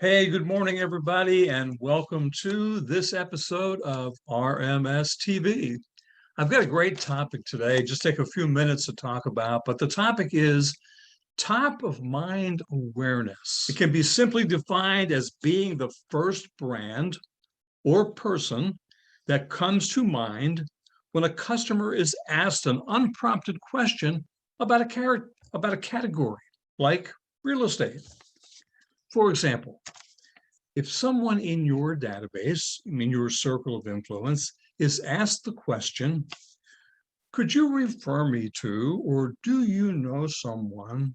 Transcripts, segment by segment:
Hey, good morning, everybody, and welcome to this episode of RMS TV. I've got a great topic today, just take a few minutes to talk about, but the topic is top of mind awareness. It can be simply defined as being the first brand or person that comes to mind when a customer is asked an unprompted question about a category, like real estate. For example, if someone in your database, in your circle of influence, is asked the question, could you refer me to, or do you know someone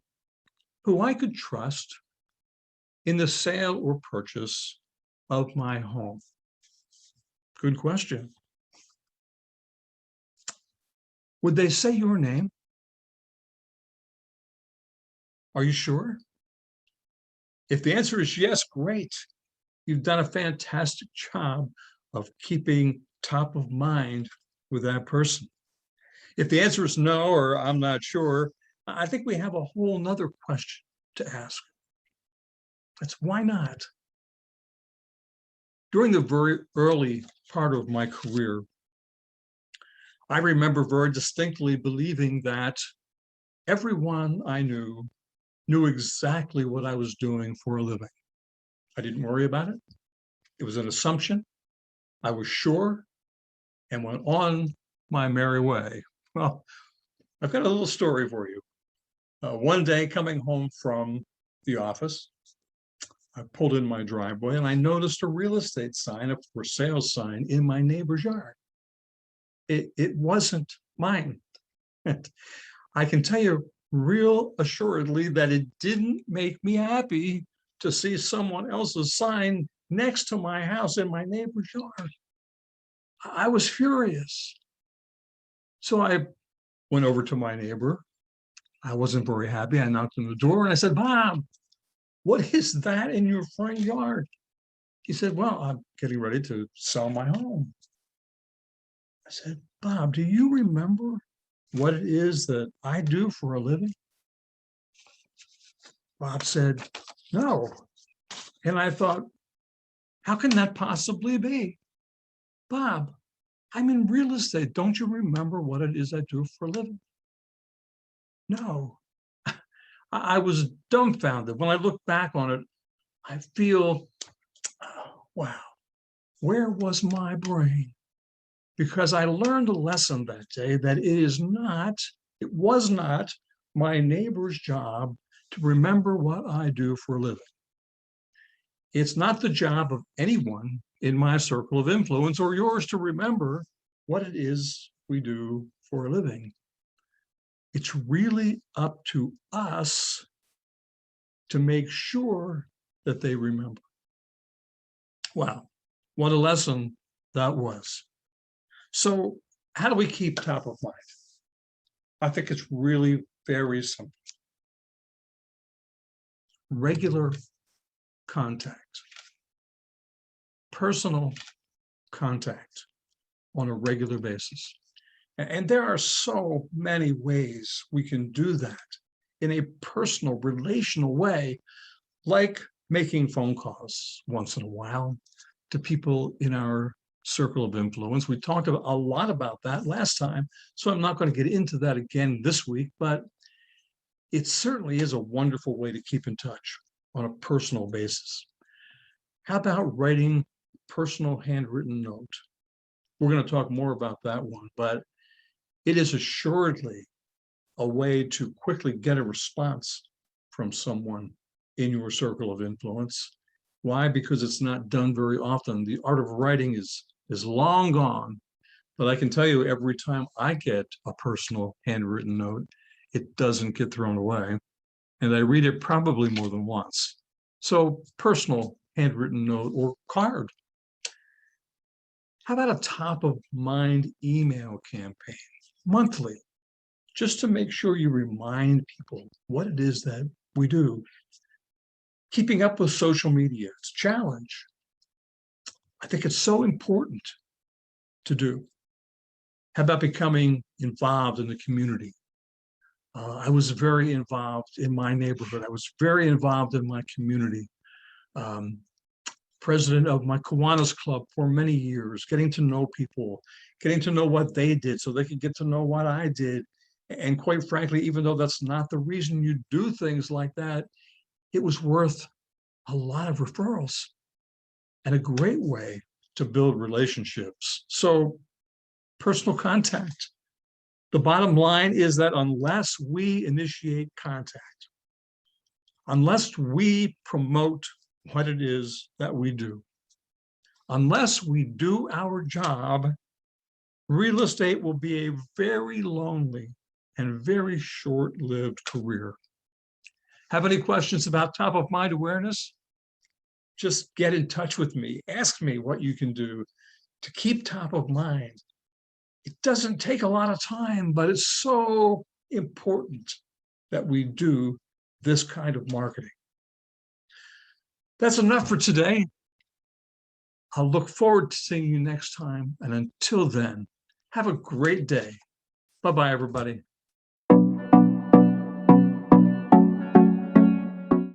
who I could trust in the sale or purchase of my home? Good question. Would they say your name? Are you sure? If the answer is yes, great. You've done a fantastic job of keeping top of mind with that person. If the answer is no, or I'm not sure, I think we have a whole nother question to ask. That's why not? During the very early part of my career, I remember very distinctly believing that everyone I knew exactly what I was doing for a living. I didn't worry about it. It was an assumption. I was sure and went on my merry way. Well, I've got a little story for you. One day coming home from the office, I pulled in my driveway and I noticed a real estate sign, a for sale sign in my neighbor's yard. It wasn't mine. I can tell you real assuredly that it didn't make me happy to see someone else's sign next to my house in my neighbor's yard. I was furious. So I went over to my neighbor. I wasn't very happy. I knocked on the door and I said, Bob, what is that in your front yard? He said, well, I'm getting ready to sell my home. I said, Bob, do you remember what it is that I do for a living? Bob said, no. And I thought, how can that possibly be? Bob, I'm in real estate. Don't you remember what it is I do for a living? No. I was dumbfounded. When I look back on it, I feel, oh, wow, where was my brain? Because I learned a lesson that day that it was not my neighbor's job to remember what I do for a living. It's not the job of anyone in my circle of influence or yours to remember what it is we do for a living. It's really up to us to make sure that they remember. Wow, what a lesson that was. So how do we keep top of mind? I think it's really very simple. Regular contact, personal contact on a regular basis. And there are so many ways we can do that in a personal, relational way, like making phone calls once in a while to people in our circle of influence. We talked a lot about that last time, so I'm not going to get into that again this week, but it certainly is a wonderful way to keep in touch on a personal basis. How about writing a personal handwritten note? We're going to talk more about that one, but it is assuredly a way to quickly get a response from someone in your circle of influence. Why? Because it's not done very often. The art of writing is long gone, but I can tell you every time I get a personal handwritten note, it doesn't get thrown away. And I read it probably more than once. So personal handwritten note or card. How about a top of mind email campaign monthly, just to make sure you remind people what it is that we do? Keeping up with social media, it's a challenge. I think it's so important to do. How about becoming involved in the community? I was very involved in my neighborhood. I was very involved in my community. president of my Kiwanis Club for many years, getting to know people, getting to know what they did so they could get to know what I did. And quite frankly, even though that's not the reason you do things like that, it was worth a lot of referrals and a great way to build relationships. So personal contact. The bottom line is that unless we initiate contact, unless we promote what it is that we do, unless we do our job, real estate will be a very lonely and very short-lived career. Have any questions about top of mind awareness? Just get in touch with me. Ask me what you can do to keep top of mind. It doesn't take a lot of time, but it's so important that we do this kind of marketing. That's enough for today. I'll look forward to seeing you next time. And until then, have a great day. Bye-bye, everybody.